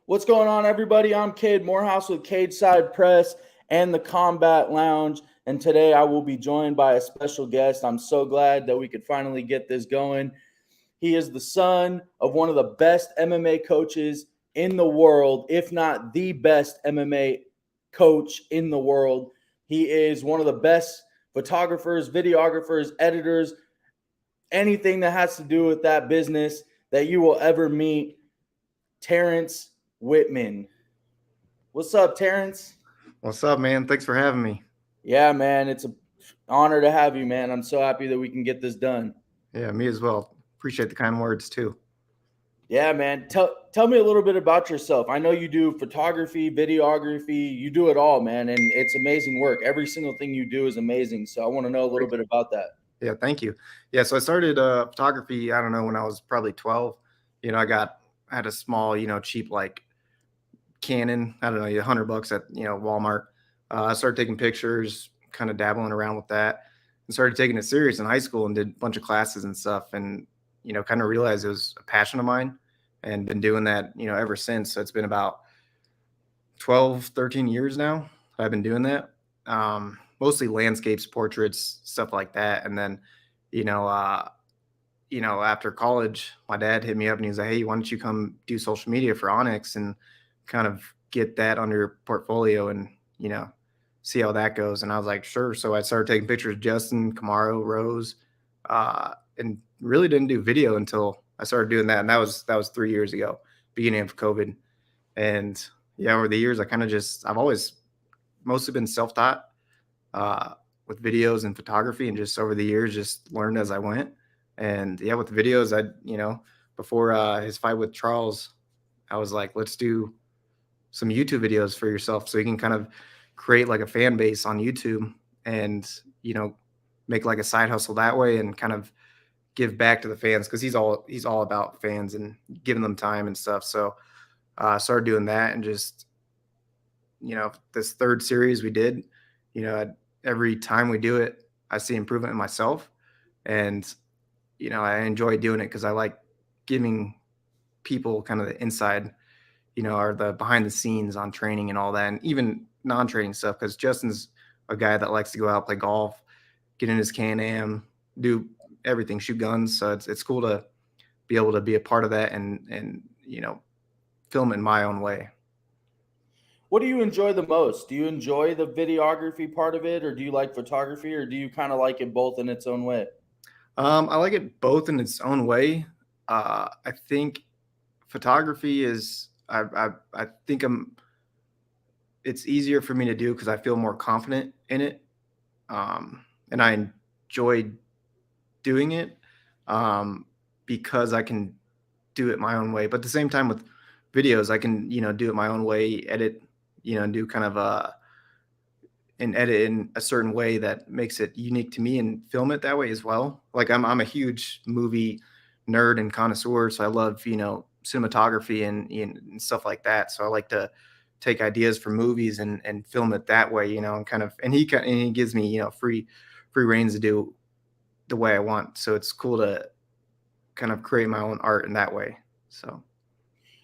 What's going on, everybody? I'm Cade Morehouse with Cade Side Press and the Combat Lounge. And today I will be joined by a special guest. I'm so glad that we could finally get this going. He is the son of one of the best MMA coaches in the world, if not the best MMA coach in the world. He is one of the best photographers, videographers, editors, anything that has to do with that business that you will ever meet. Terrence Wittman. What's up, Terrence? What's up, man? Thanks for having me. Yeah, man, it's an honor to have you, man. I'm so happy that we can get this done. Yeah, me as well. Appreciate the kind words too. Yeah, man. Tell me a little bit about yourself. I know you do photography, videography, you do it all, man, and it's amazing work. Every single thing you do is amazing. So I want to know a little Thank bit you. about that. Yeah, thank you. Yeah, so I started photography, I don't know, when I was probably 12. I had a small, cheap like Canon, I don't know, $100 at, Walmart. I started taking pictures, kind of dabbling around with that, and started taking it serious in high school and did a bunch of classes and stuff. And, kind of realized it was a passion of mine and been doing that, ever since. So it's been about 12, 13 years now I've been doing that. Mostly landscapes, portraits, stuff like that. And then, you know, uh, after college, my dad hit me up and he was like, "Hey, why don't you come do social media for Onyx and kind of get that under your portfolio and, see how that goes." And I was like, sure. So I started taking pictures of Justin, Camaro, Rose, and really didn't do video until I started doing that. And that was 3 years ago, beginning of COVID. And yeah, over the years, I've always mostly been self-taught uh, with videos and photography, and just over the years, just learned as I went. And yeah, with videos, before his fight with Charles, I was like, let's do some YouTube videos for yourself, so you can kind of create like a fan base on YouTube, and you know, make like a side hustle that way, and kind of give back to the fans, because he's all about fans and giving them time and stuff. So started doing that, and just this third series we did, every time we do it, I see improvement in myself, and I enjoy doing it because I like giving people kind of the inside, or the behind the scenes on training and all that, and even non-training stuff. Because Justin's a guy that likes to go out, play golf, get in his Can-Am, do everything, shoot guns. So it's cool to be able to be a part of that, and film in my own way. What do you enjoy the most? Do you enjoy the videography part of it, or do you like photography, or do you kind of like it both in its own way? I like it both in its own way. I think photography is I think it's easier for me to do because I feel more confident in it, and I enjoy doing it, because I can do it my own way. But at the same time, with videos, I can do it my own way, edit, and do kind of and edit in a certain way that makes it unique to me, and film it that way as well. Like I'm a huge movie nerd and connoisseur, so I love cinematography and stuff like that. So I like to take ideas from movies and film it that way, and kind of, and he gives me free reins to do the way I want. So it's cool to kind of create my own art in that way. So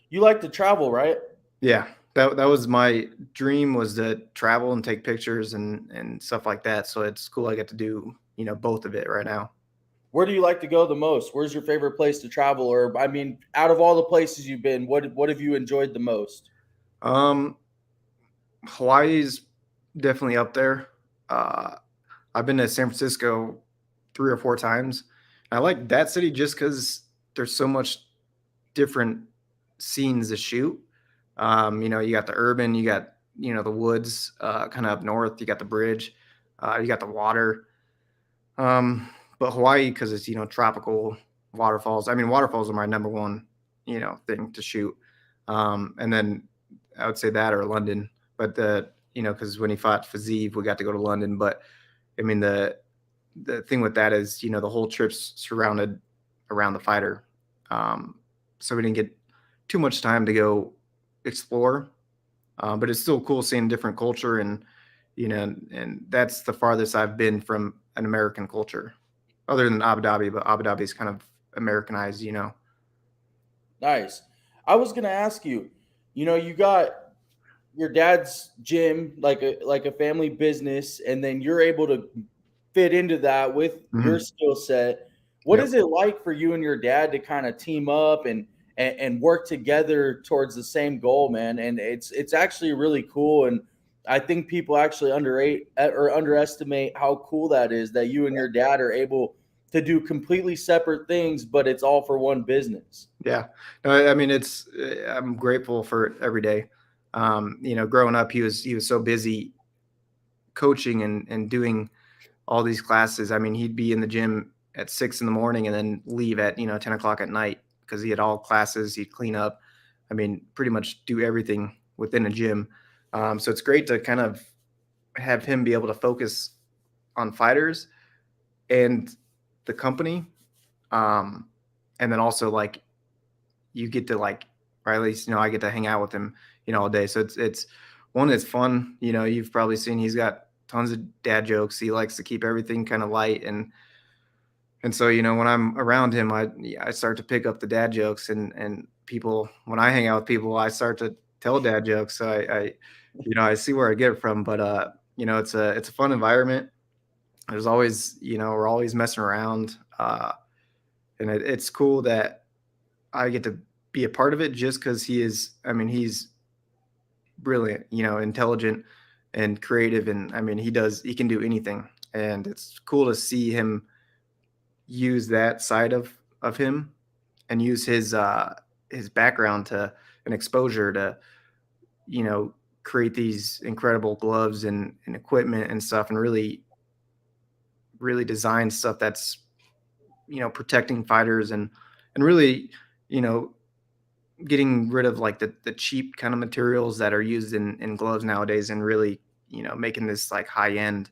You like to travel, right? yeah, that was my dream, was to travel and take pictures and stuff like that. So it's cool I get to do both of it right now. Where do you like to go the most? Where's your favorite place to travel? Or I mean, out of all the places you've been, what have you enjoyed the most? Um, Hawaii's definitely up there. Uh, I've been to San Francisco 3 or 4 times. I like that city just because there's so much different scenes to shoot. You got the urban, you got the woods, kind of up north. You got the bridge, you got the water. But Hawaii, because it's tropical, waterfalls. I mean, waterfalls are my number one thing to shoot. And then I would say that, or London. But because when he fought Fiziev, we got to go to London. But I mean, the thing with that is, the whole trip's surrounded around the fighter. So we didn't get too much time to go explore. But it's still cool seeing different culture, and that's the farthest I've been from an American culture, other than Abu Dhabi. But Abu Dhabi is kind of Americanized. Nice. I was going to ask you, you got your dad's gym, like a family business, and then you're able to fit into that with your Mhm. skill set. What Yep. is it like for you and your dad to kind of team up and work together towards the same goal, man? And it's actually really cool. And I think people actually underrate or underestimate how cool that is, that you and your dad are able to do completely separate things, but it's all for one business. Yeah. No, I mean, I'm grateful for it every day. Growing up, he was so busy coaching and doing all these classes. I mean, he'd be in the gym at 6 in the morning and then leave at 10 o'clock at night because he had all classes. He'd clean up. I mean, pretty much do everything within a gym. So it's great to kind of have him be able to focus on fighters and the company, um, and then also like you get to like, or at least I get to hang out with him, all day. So it's one that's fun. You've probably seen he's got tons of dad jokes. He likes to keep everything kind of light, and so when I'm around him, I start to pick up the dad jokes, and people, when I hang out with people, I start to tell dad jokes. So I see where I get it from, but it's a fun environment. There's always, we're always messing around, and it's cool that I get to be a part of it just because he is. I mean, he's brilliant, intelligent and creative, and I mean, he can do anything, and it's cool to see him use that side of him and use his background to and exposure to you know create these incredible gloves and equipment and stuff, and really design stuff that's protecting fighters and really you know getting rid of like the cheap kind of materials that are used in gloves nowadays, and really making this like high end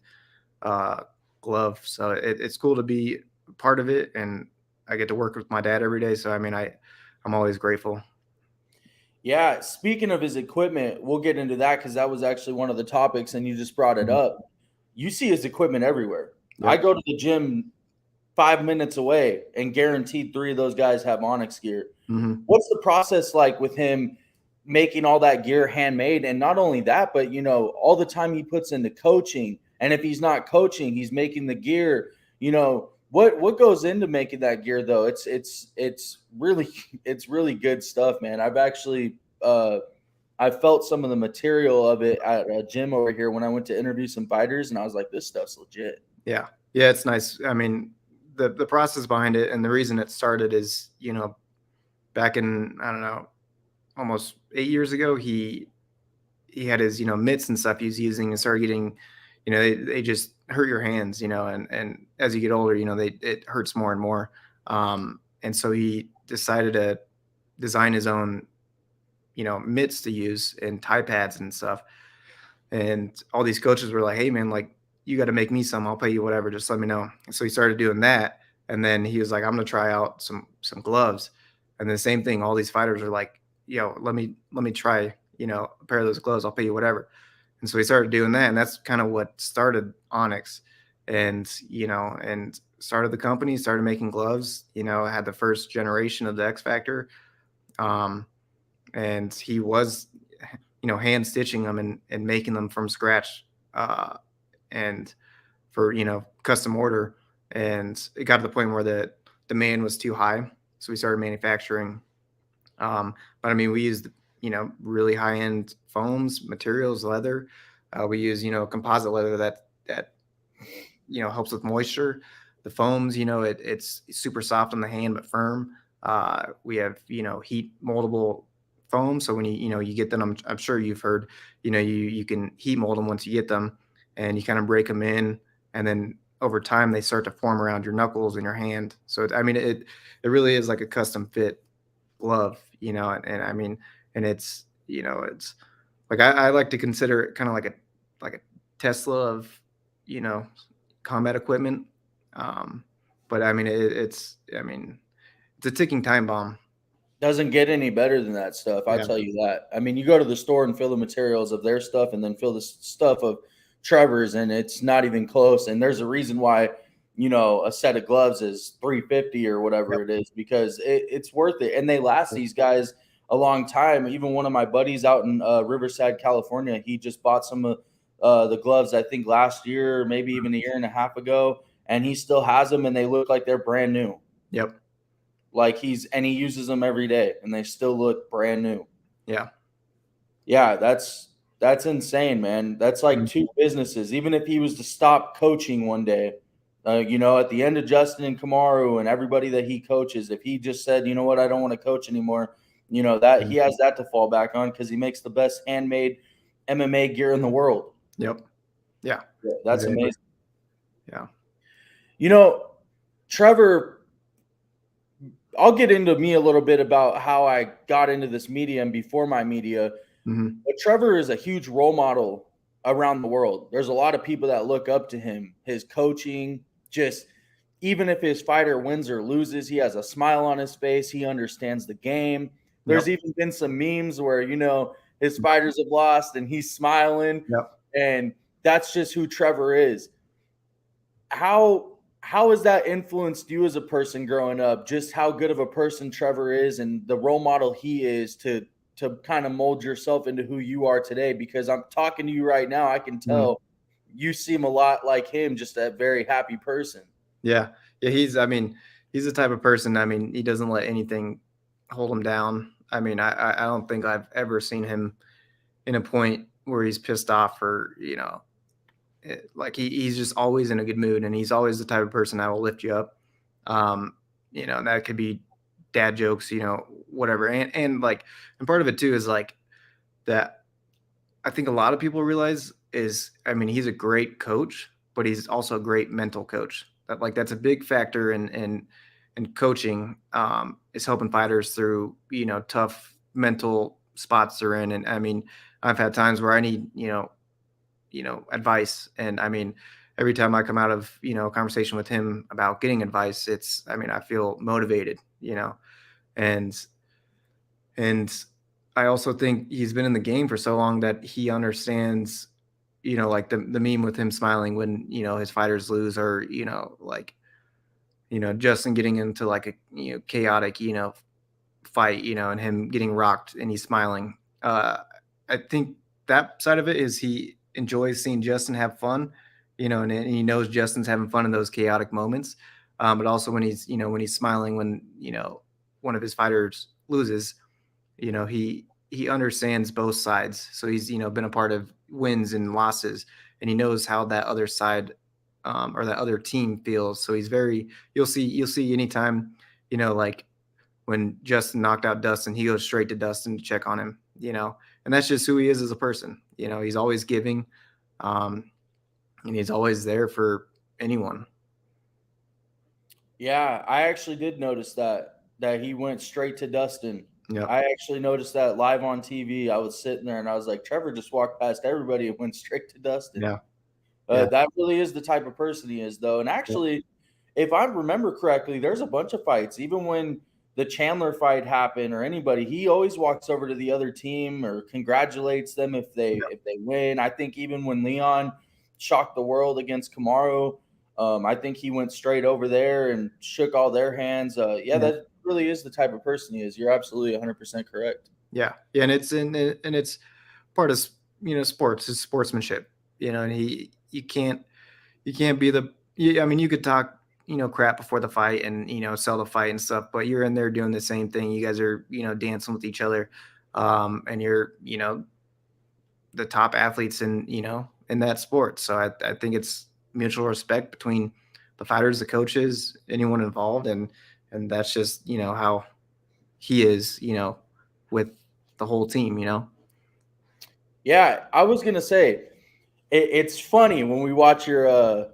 uh glove. So it's cool to be part of it, and I get to work with my dad every day. So I mean, I'm always grateful. Yeah, speaking of his equipment, we'll get into that because that was actually one of the topics, and you just brought it Mhm. up. You see his equipment everywhere. I Yep. go to the gym 5 minutes away, and guaranteed three of those guys have Onyx gear. Hmm. What's the process like with him making all that gear handmade? And not only that, but all the time he puts into coaching. And if he's not coaching, he's making the gear. What goes into making that gear though? It's really it's really good stuff, man. I felt some of the material of it at a gym over here when I went to interview some fighters, and I was like, this stuff's legit. Yeah, yeah, it's nice. I mean, the process behind it and the reason it started is back in, I don't know, almost 8 years ago, he had his mitts and stuff he was using and started getting, they just hurt your hands, and as you get older, it hurts more and more. And so he decided to design his own mitts to use and tie pads and stuff. And all these coaches were like, hey man, like you got to make me some, I'll pay you whatever, just let me know. And so he started doing that, and then he was like, I'm gonna try out some gloves. And the same thing, all these fighters are like, yo, let me try a pair of those gloves, I'll pay you whatever. And so he started doing that, and that's kind of what started Onyx, and started the company, started making gloves. Had the first generation of the X Factor, um, and he was hand stitching them and making them from scratch, uh, and for custom order. And it got to the point where the demand was too high, so we started manufacturing. But I mean, we used really high end foams, materials, leather. We use composite leather that helps with moisture. The foams, it's super soft on the hand but firm. We have heat moldable foam, so when you get them, I'm sure you've heard, you can heat mold them once you get them, and you kind of break them in, and then over time they start to form around your knuckles and your hand. So I mean, it really is like a custom fit glove, and I mean, and it's like I like to consider it kind of like a Tesla of you know combat equipment. Um, but I mean, I mean, it's a ticking time bomb. Doesn't get any better than that stuff. I Yeah. tell you that. I mean, you go to the store and fill the materials of their stuff, and then fill the stuff of Trevor's, and it's not even close. And there's a reason why a set of gloves is 350 or whatever Yep. it is, because it's worth it, and they last these guys a long time. Even one of my buddies out in Riverside, California, he just bought some of the gloves, I think last year, or maybe even a year and a half ago, and he still has them, and they look like they're brand new. Yep. Like he uses them every day, and they still look brand new. Yeah. Yeah, that's insane, man. That's like two businesses. Even if he was to stop coaching one day, at the end of Justin and Kamaru and everybody that he coaches, if he just said, you know what, I don't want to coach anymore, that he has that to fall back on because he makes the best handmade MMA gear in the world. Yep. Yeah. That's amazing. Yeah. Trevor, I'll get into me a little bit about how I got into this media and before my media. But Trevor is a huge role model around the world. There's a lot of people that look up to him, his coaching, just even if his fighter wins or loses, he has a smile on his face. He understands the game. There's even been some memes where, his fighters have lost and he's smiling. Yep. And that's just who Trevor is. How has that influenced you as a person growing up? Just how good of a person Trevor is and the role model he is to kind of mold yourself into who you are today? Because I'm talking to you right now, I can tell you seem a lot like him, just a very happy person. Yeah. He's the type of person, he doesn't let anything hold him down. I don't think I've ever seen him in a point where he's pissed off or, he's just always in a good mood, and he's always the type of person that will lift you up. That could be dad jokes, whatever. And part of it too is that I think a lot of people realize is, he's a great coach, but he's also a great mental coach. That's a big factor in coaching, is helping fighters through, tough mental spots they're in. And I've had times where I need, advice. And every time I come out of, a conversation with him about getting advice, I feel motivated, and I also think he's been in the game for so long that he understands, the meme with him smiling when, his fighters lose, or, Justin getting into a, chaotic, fight, and him getting rocked and he's smiling. I think that side of it is he enjoys seeing Justin have fun, and he knows Justin's having fun in those chaotic moments. But also when he's smiling when, one of his fighters loses, he understands both sides. So he's, been a part of wins and losses, and he knows how that other side, or that other team feels. So you'll see anytime, when Justin knocked out Dustin, he goes straight to Dustin to check on him, and that's just who he is as a person. He's always giving, and he's always there for anyone. Yeah, I actually did notice that he went straight to Dustin. Yep. I actually noticed that live on TV. I was sitting there and I was like, Trevor just walked past everybody and went straight to Dustin. Yeah. That really is the type of person he is, though. And actually, if I remember correctly, there's a bunch of fights. Even when the Chandler fight happened or anybody, he always walks over to the other team or congratulates them if they win. I think even when Leon shocked the world against Kamaru, I think he went straight over there and shook all their hands. That really is the type of person he is. You're absolutely 100% correct. Yeah. And it's part of, sports, is sportsmanship, and you can't be you could talk, crap before the fight and, sell the fight and stuff, but you're in there doing the same thing. You guys are, dancing with each other. And you're, the top athletes in that sport. So I think it's mutual respect between the fighters, the coaches, anyone involved. And that's just, how he is, with the whole team, Yeah, I was going to say, it's funny when we watch your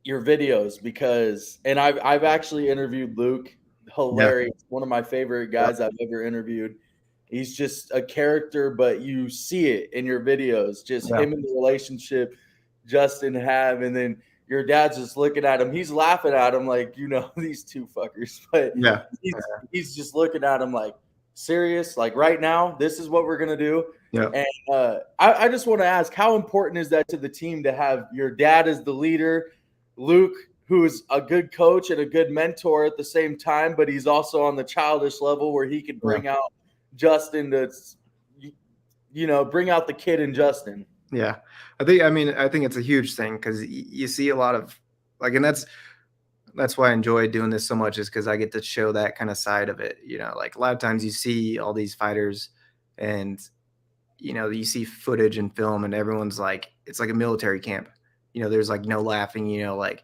videos because, and I've actually interviewed Luke. Hilarious. Yeah. One of my favorite guys I've ever interviewed. He's just a character, but you see it in your videos, just him and the relationship Justin have. And then your dad's just looking at him. He's laughing at him like, these two fuckers. But he's just looking at him like, serious? Like right now, this is what we're going to do? Yeah. And I just want to ask, how important is that to the team to have your dad as the leader, Luke, who's a good coach and a good mentor at the same time, but he's also on the childish level where he can bring out Justin to, bring out the kid in Justin. Yeah, I think it's a huge thing because you see a lot of and that's why I enjoy doing this so much, is because I get to show that kind of side of it. Like a lot of times you see all these fighters and you see footage and film and everyone's like, it's like a military camp. There's like no laughing, like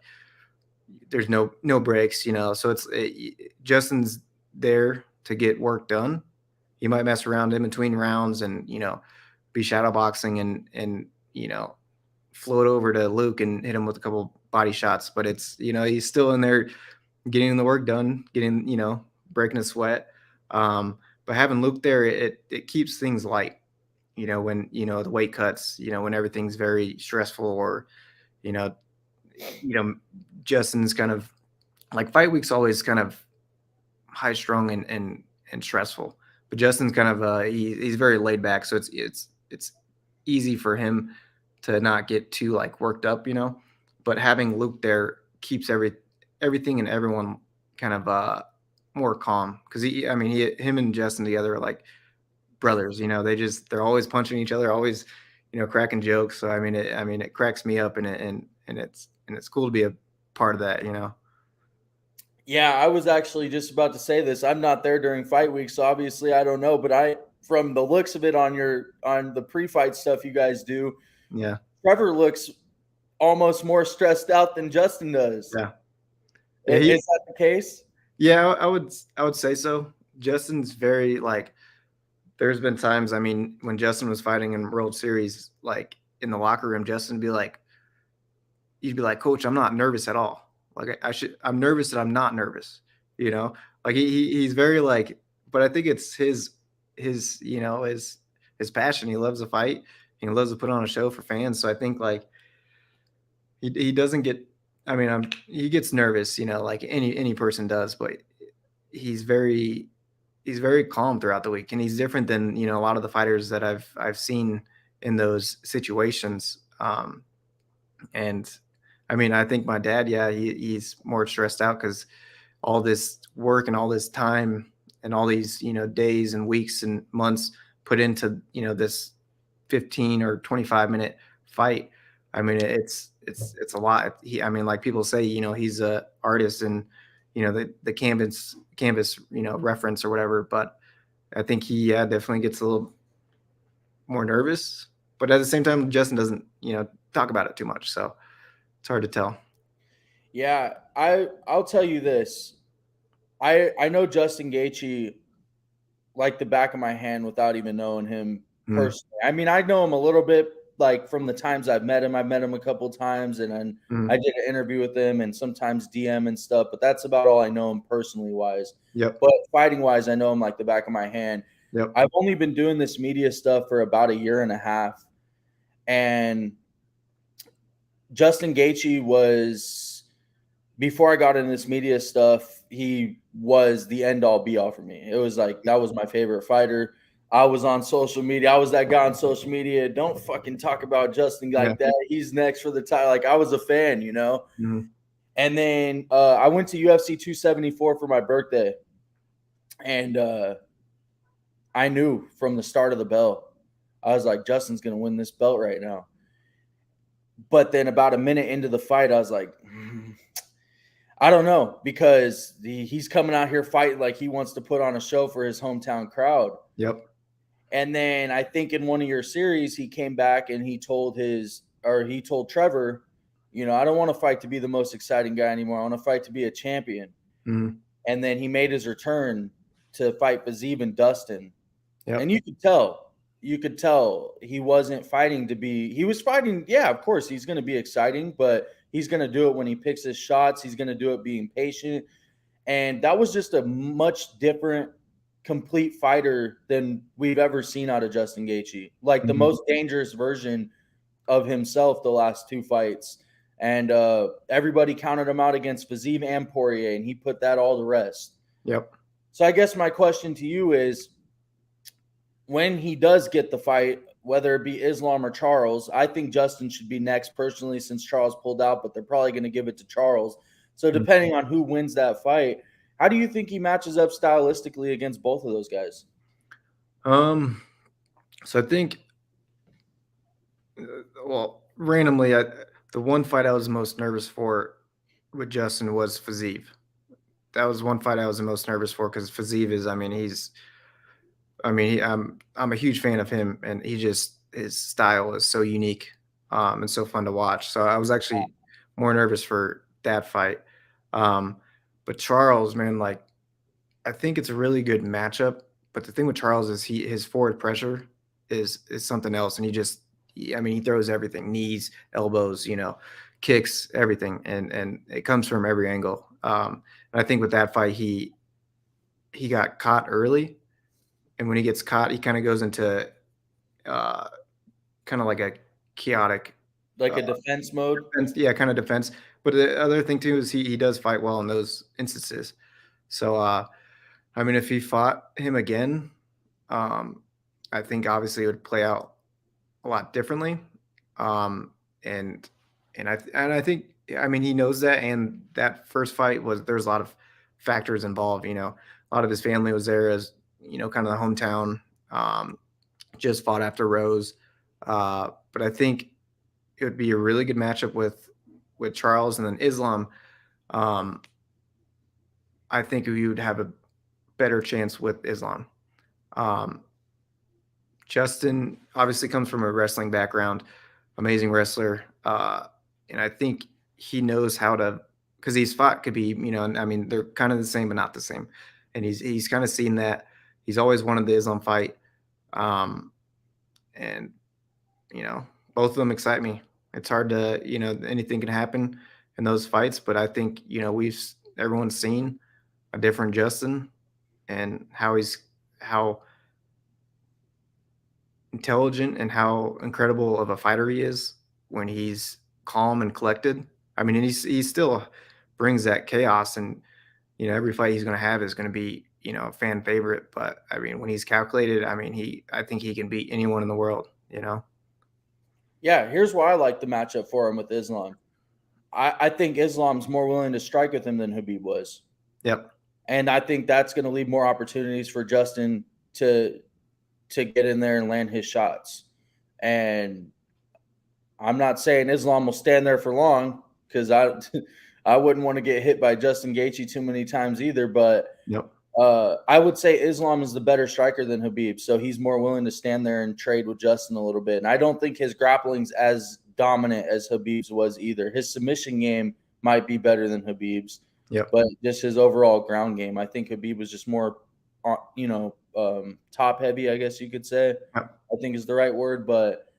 there's no breaks, so Justin's there to get work done. He might mess around in between rounds and, be shadow boxing and float over to Luke and hit him with a couple body shots. But it's, he's still in there getting the work done, breaking a sweat. But having Luke there, it keeps things light, when, the weight cuts, when everything's very stressful, or, you know, Justin's kind of like, fight week's always kind of high strung and stressful, but Justin's kind of, he's very laid back. So it's easy for him to not get too like worked up, but having Luke there keeps everything and everyone kind of, more calm. Cause him and Justin together are like brothers, they're always punching each other, always, cracking jokes. So, it cracks me up, and it's cool to be a part of that, Yeah, I was actually just about to say this. I'm not there during fight week, so obviously I don't know. But from the looks of it on the pre-fight stuff you guys do, Yeah. Trevor looks almost more stressed out than Justin does. Yeah. Is that the case? Yeah, I would say so. Justin's very like. There's been times, when Justin was fighting in World Series, like in the locker room, Justin would be like, he'd be like, "Coach, I'm not nervous at all. Like I'm nervous that I'm not nervous." Like he's very like, but I think it's his his passion. He loves to fight. He loves to put on a show for fans. So I think like he doesn't get. He gets nervous, like any person does, but he's very calm throughout the week, and he's different than a lot of the fighters that I've seen in those situations. And I think my dad, yeah, he's more stressed out because all this work and all this time and all these, days and weeks and months put into, this 15 or 25-minute fight. It's a lot. Like people say, he's a artist and, the canvas, reference or whatever, but I think he definitely gets a little more nervous, but at the same time, Justin doesn't, talk about it too much. So it's hard to tell. Yeah, I'll tell you this. I know Justin Gaethje like the back of my hand without even knowing him personally. I know him a little bit, like from the times I've met him. I've met him a couple of times, and then I did an interview with him and sometimes DM and stuff, but that's about all I know him personally wise. Yep. But fighting wise, I know him like the back of my hand. Yep. I've only been doing this media stuff for about a year and a half. And Justin Gaethje was, before I got into this media stuff, he was the end all be all for me. It was like, that was my favorite fighter. I was on social media. I was that guy on social media. Don't fucking talk about Justin like that. He's next for the title. Like, I was a fan, Mm-hmm. And then I went to UFC 274 for my birthday. And I knew from the start of the belt, I was like, Justin's going to win this belt right now. But then about a minute into the fight, I was like, I don't know, because he's coming out here fighting like he wants to put on a show for his hometown crowd. Yep. And then I think in one of your series, he came back and he told Trevor, I don't want to fight to be the most exciting guy anymore. I want to fight to be a champion. Mm-hmm. And then he made his return to fight Fiziev and Dustin. Yep. And you could tell he wasn't fighting to be, he was fighting. Yeah, of course he's going to be exciting, but he's going to do it when he picks his shots. He's going to do it being patient. And that was just a much different, complete fighter than we've ever seen out of Justin Gaethje. Like the most dangerous version of himself the last two fights. And everybody counted him out against Fiziev and Poirier, and he put that all to rest. Yep. So I guess my question to you is, when he does get the fight, whether it be Islam or Charles, I think Justin should be next personally, since Charles pulled out, but they're probably going to give it to Charles. So depending on who wins that fight, how do you think he matches up stylistically against both of those guys? So I think, well, randomly, the one fight I was most nervous for with Justin was Fazeev. That was one fight I was the most nervous for because Fazeev is, I'm a huge fan of him, and his style is so unique, and so fun to watch. So I was actually more nervous for that fight. Um, but Charles, man, like I think it's a really good matchup. But the thing with Charles is his forward pressure is something else, and he throws everything, knees, elbows, kicks, everything, and it comes from every angle. And I think with that fight, he got caught early, and when he gets caught, he kind of goes into uh, kind of like a chaotic, Like uh, a defense mode? defense, yeah, kind of defense. But the other thing too is he does fight well in those instances. So if he fought him again, um, I think obviously it would play out a lot differently. Um, and and I think he knows that. And that first fight there's a lot of factors involved. A lot of his family was there as kind of the hometown. Um, just fought after Rose, but I think it would be a really good matchup with Charles, and then Islam. Um, I think we would have a better chance with Islam. Um, Justin obviously comes from a wrestling background, amazing wrestler, and I think he knows how to, because he's fought could be they're kind of the same but not the same, and he's kind of seen that. He's always wanted the Islam fight, um, and you know both of them excite me. It's hard to anything can happen in those fights, but I think everyone's seen a different Justin and how intelligent and how incredible of a fighter he is when he's calm and collected. And he still brings that chaos, and every fight he's going to have is going to be a fan favorite. But when he's calculated, I think he can beat anyone in the world. Yeah, here's why I like the matchup for him with Islam. I think Islam's more willing to strike with him than Habib was. Yep. And I think that's going to leave more opportunities for Justin to get in there and land his shots. And I'm not saying Islam will stand there for long because I wouldn't want to get hit by Justin Gaethje too many times either. But Yep. I would say Islam is the better striker than Habib, so he's more willing to stand there and trade with Justin a little bit. And I don't think his grappling's as dominant as Habib's was either. His submission game might be better than Habib's, Yep. but just his overall ground game, I think Habib was just more, top heavy, I guess you could say. Yep. I think is the right word, but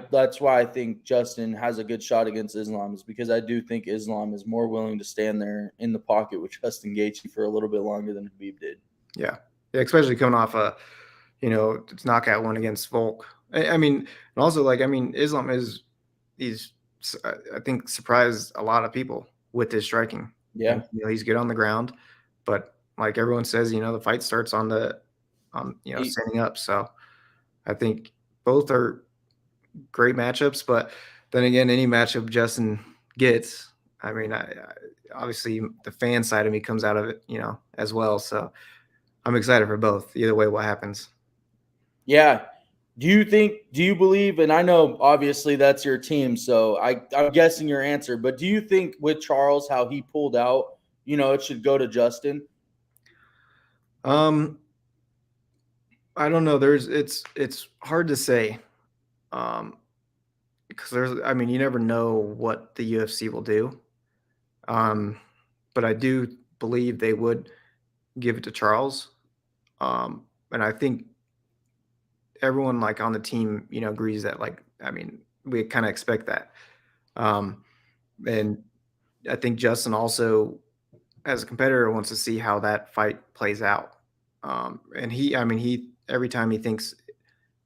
that's why I think Justin has a good shot against Islam is because I do think Islam is more willing to stand there in the pocket with Justin Gaethje for a little bit longer than Habib did. Yeah, especially coming off its knockout one against Volk. And also Islam he's I think surprised a lot of people with his striking. Yeah, And, he's good on the ground, but like everyone says, the fight starts on standing up. So I think both are great matchups, but then again, any matchup Justin gets, obviously the fan side of me comes out of it, as well. So I'm excited for both. Either way, what happens? yeah. Do you believe, and I know obviously that's your team, so I'm guessing your answer, but do you think with Charles, how he pulled out, it should go to Justin? I don't know. It's hard to say. Because you never know what the UFC will do. But I do believe they would give it to Charles. And I think everyone like on the team, agrees that we kind of expect that. Um, and I think Justin also, as a competitor, wants to see how that fight plays out. And he every time he thinks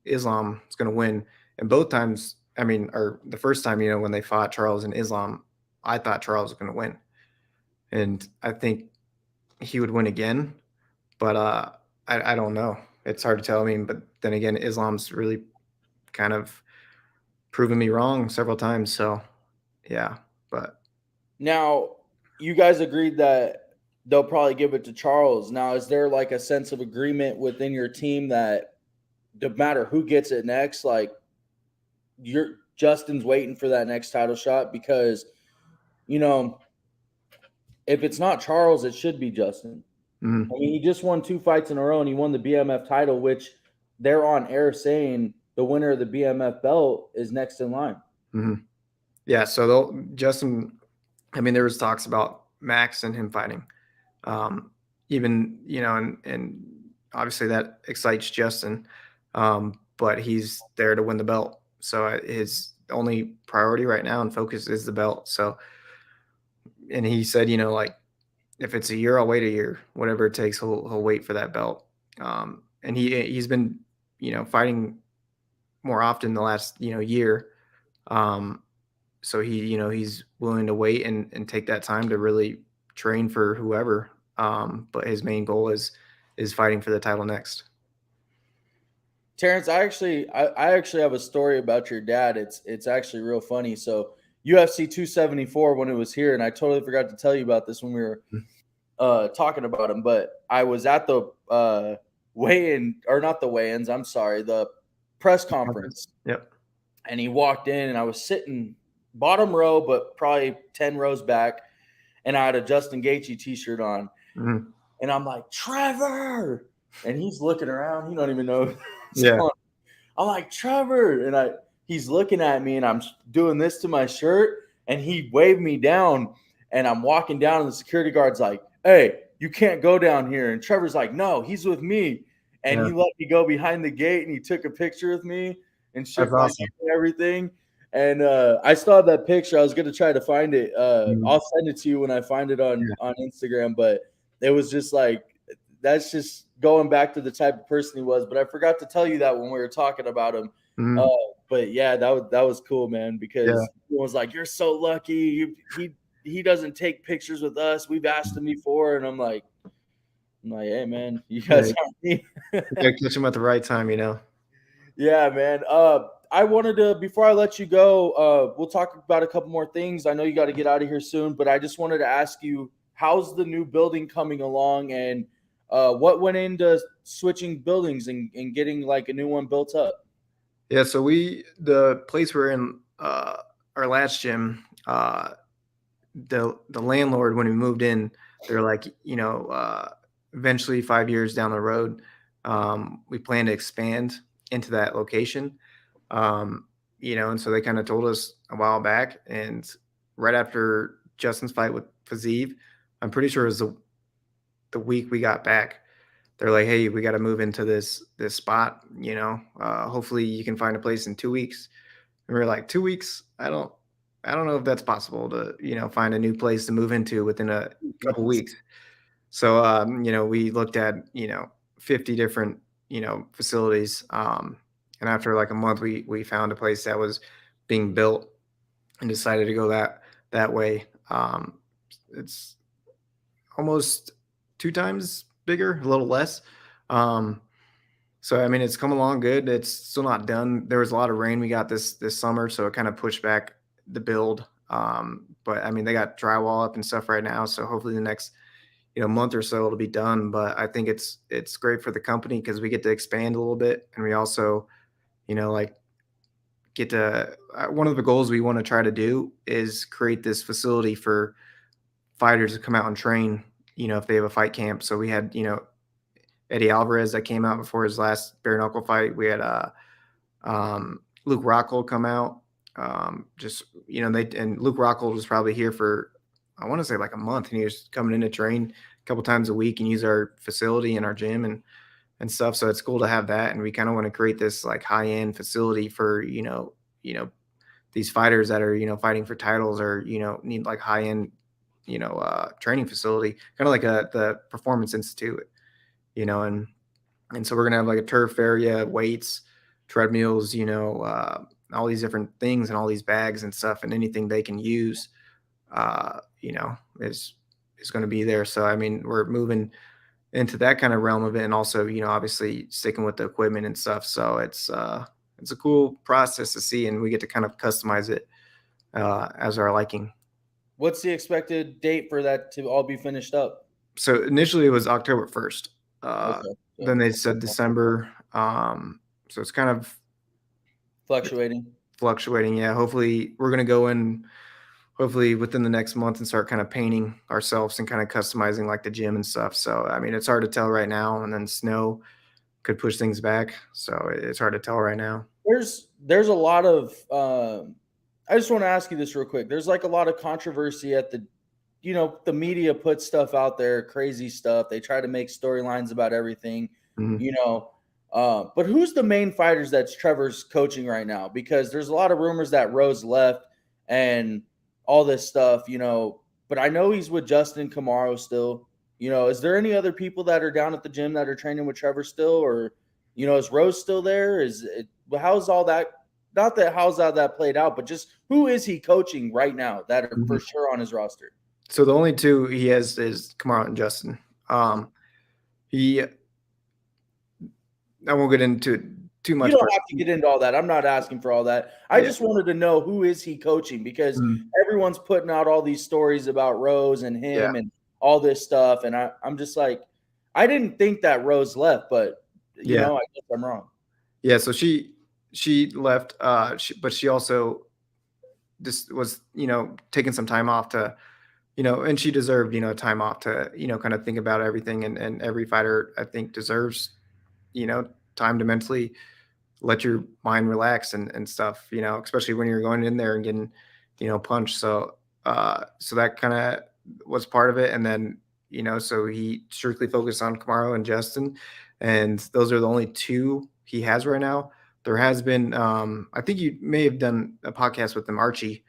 Islam is going to win, and both times, or the first time, when they fought Charles and Islam, I thought Charles was going to win, and I think he would win again. But I don't know. It's hard to tell. But then again, Islam's really kind of proven me wrong several times. So yeah, but Now, you guys agreed that they'll probably give it to Charles. Now, is there like a sense of agreement within your team that no matter who gets it next, like Justin's waiting for that next title shot because, you know, if it's not Charles, it should be Justin. Mhm. I mean, he just won 2 fights in a row and he won the BMF title, which they're on air saying the winner of the BMF belt is next in line. Mhm. Yeah, so Justin, I mean, there was talks about Max and him fighting. Even, and obviously that excites Justin. But he's there to win the belt. So his only priority right now and focus is the belt. So, and he said, like, if it's a year, I'll wait a year, whatever it takes, he'll wait for that belt. And he's been, fighting more often the last, year. Um, so he's willing to wait and take that time to really train for whoever. But his main goal is fighting for the title next. Terrence, I actually have a story about your dad. It's actually real funny. So UFC 274 when it was here, and I totally forgot to tell you about this when we were talking about him. But I was at the weigh-in, or not the weigh-ins. I'm sorry, the press conference. Yep. And he walked in, and I was sitting bottom row, but probably 10 rows back, and I had a Justin Gaethje t-shirt on. Mhm. And I'm like, Trevor! And he's looking around. He don't even know. Yeah. I'm like, Trevor. And he's looking at me, and I'm doing this to my shirt, and he waved me down. And I'm walking down, and the security guard's like, hey, you can't go down here. And Trevor's like, no, he's with me. And Yeah. he let me go behind the gate, and he took a picture with me and That's shook my hand awesome. and everything. And I still have that picture. I was gonna try to find it. Mhm. I'll send it to you when I find it on Yeah. Instagram. But it was just like, that's just going back to the type of person he was. But I forgot to tell you that when we were talking about him. Uh, Mhm. but yeah, that was cool, man. Yeah. Because he was like, "You're so lucky. He doesn't take pictures with us. We've asked him before." And I'm like, hey, man, you Yeah. guys aren't me. You gotta catch him at the right time. Yeah, man. I wanted to, before I let you go, we'll talk about a couple more things. I know you got to get out of here soon, but I just wanted to ask you, how's the new building coming along, and what went into switching buildings and getting like a new one built up? Yeah. So the place we're in, our last gym, the landlord, when we moved in, they're like, eventually 5 years down the road, we plan to expand into that location. Um, and so they kind of told us a while back, and right after Justin's fight with Fazeev, I'm pretty sure it was the week we got back. They're like, hey, we got to move into this spot. Hopefully you can find a place in 2 weeks. And we are like, 2 weeks? I don't know if that's possible to, find a new place to move into within a couple weeks. So, we looked at, 50 different, facilities. And after like a month, we found a place that was being built and decided to go that way. It's almost 2 times bigger, a little less. Um, so I mean, it's come along good. It's still not done. There was a lot of rain we got this summer, so it kind of pushed back the build. But I mean, they got drywall up and stuff right now, so hopefully the next month or so it'll be done. But I think it's great for the company because we get to expand a little bit, and we also like get to one of the goals we want to try to do is create this facility for fighters to come out and train. If they have a fight camp. So we had Eddie Alvarez that came out before his last bare knuckle fight. We had Luke Rockhold come out. Just and Luke Rockhold was probably here for, I want to say, like a month, and he was coming in to train a couple times a week and use our facility and our gym and stuff. So it's cool to have that, and we kind of want to create this like high end facility for these fighters that are fighting for titles or need like high end training facility, kind of like the Performance Institute, and so we're gonna have like a turf area, weights, treadmills, all these different things and all these bags and stuff, and anything they can use, is going to be there. So I mean, we're moving into that kind of realm of it, and also obviously sticking with the equipment and stuff. So it's a cool process to see, and we get to kind of customize it as our liking. What's the expected date for that to all be finished up? So initially it was October 1st. Okay. Then So, they said December. So it's kind of Fluctuating. fluctuating. Yeah. Hopefully we're gonna go in hopefully within the next month and start kind of painting ourselves and kind of customizing like the gym and stuff. So I mean, it's hard to tell right now, and then snow could push things back. So it's hard to tell right now. There's a lot of I just want to ask you this real quick. There's like a lot of controversy at the the media puts stuff out there, crazy stuff. They try to make storylines about everything, Mhm. you know. But who's the main fighters that's Trevor's coaching right now? Because there's a lot of rumors that Rose left and all this stuff, But I know he's with Justin Camaro still. Is there any other people that are down at the gym that are training with Trevor still, or is Rose still there? Is it how's all that? Not that how's all that played out, but just who is he coaching right now that are for Mhm. sure on his roster? So the only two he has is Kamara and Justin. He I won't get into it too You much, don't but have to get into all that. I'm not asking for all that. I yeah. just wanted to know who is he coaching because Mhm. everyone's putting out all these stories about Rose and Yeah. him and all this stuff, and I'm just like, I didn't think that Rose left, but Yeah. I guess I'm wrong. Yeah. So she left, but she also just was, taking some time off to, and she deserved, time off to, kind of think about everything. And every fighter, I think, deserves, time to mentally let your mind relax and stuff, especially when you're going in there and getting, punched. So that kind of was part of it. And then, so he strictly focused on Kamaro and Justin. And those are the only two he has right now. There has been, I think you may have done a podcast with them, Archie.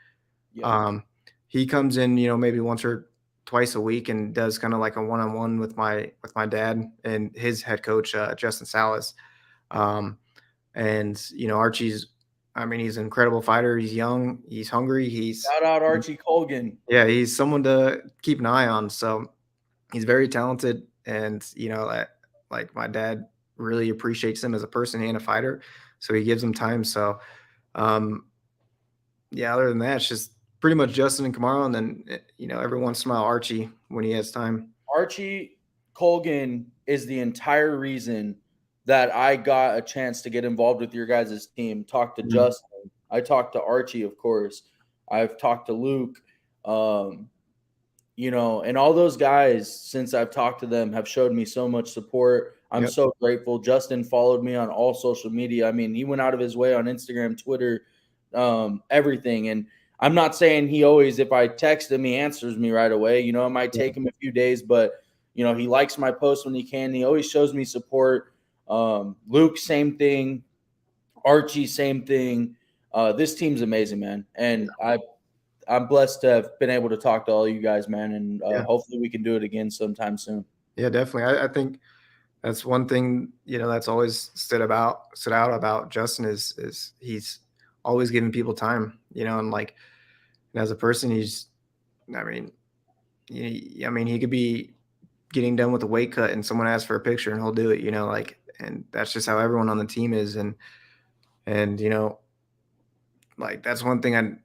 Yep. He comes in, maybe once or twice a week and does kind of like a one-on-one with my dad and his head coach, Justin Salas. Um, and Archie's, I mean, he's an incredible fighter. He's young, he's hungry, Shout out Archie Colgan. yeah, he's someone to keep an eye on. So he's very talented, and like my dad really appreciates him as a person and a fighter. So he gives him time. So um, yeah, other than that, it's just pretty much Justin and Kamara, and then every once in a while Archie when he has time. Archie Colgan is the entire reason that I got a chance to get involved with your guys' team. Talk to Mhm. Justin. I talked to Archie, of course. I've talked to Luke. Um, and all those guys, since I've talked to them, have showed me so much support. I'm Yep. so grateful. Justin followed me on all social media. I mean, he went out of his way on Instagram, Twitter, everything. And I'm not saying he always, if I text him, he answers me right away. It might Yeah. take him a few days, but he likes my posts when he can. He always shows me support. Luke, same thing. Archie, same thing. This team's amazing, man, and I'm blessed to have been able to talk to all you guys, man, and Yeah. hopefully we can do it again sometime soon. Yeah, definitely. I think that's one thing, that's always stood out about Justin is he's always giving people time, and like and as a person, he's I mean, he could be getting done with a weight cut and someone asks for a picture and he'll do it, like and that's just how everyone on the team is and like that's one thing and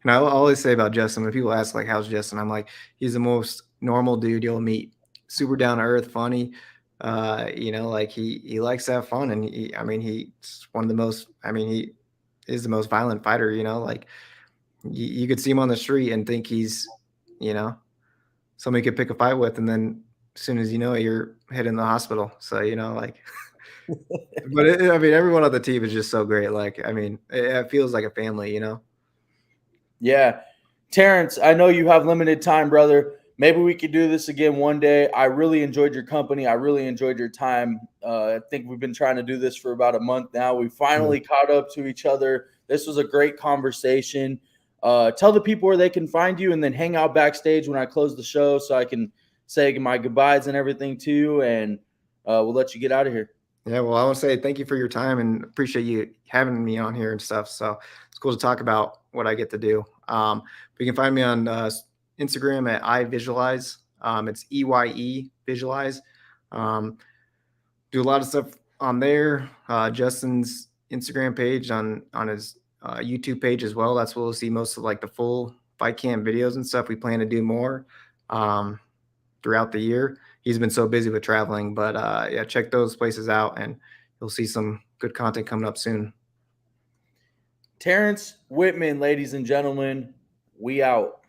I always say about Justin when people ask like how's Justin, I'm like he's the most normal dude you'll meet. Super down to earth, funny. Like he likes to have fun and he's one of the most he is the most violent fighter, like you could see him on the street and think he's, you know, somebody could pick a fight with and then as soon as you know it, you're heading to the hospital. So, like but everyone on the team is just so great. Like, it feels like a family. Yeah. Terrence, I know you have limited time, brother. Maybe we could do this again one day. I really enjoyed your company. I really enjoyed your time. I think we've been trying to do this for about a month now. We Yeah. finally caught up to each other. This was a great conversation. Tell the people where they can find you and then hang out backstage when I close the show so I can say my goodbyes and everything too. And we'll let you get out of here. Yeah, well, I want to say thank you for your time and appreciate you having me on here and stuff. So it's cool to talk about what I get to do. You can find me on Instagram at iVisualize. It's EYE Visualize. Um, do a lot of stuff on there. Justin's Instagram page on his YouTube page as well. That's where we'll see most of like the full fight camp videos and stuff. We plan to do more throughout the year. He's been so busy with traveling, but yeah, check those places out and you'll see some good content coming up soon. Terrence Wittman, ladies and gentlemen, we out.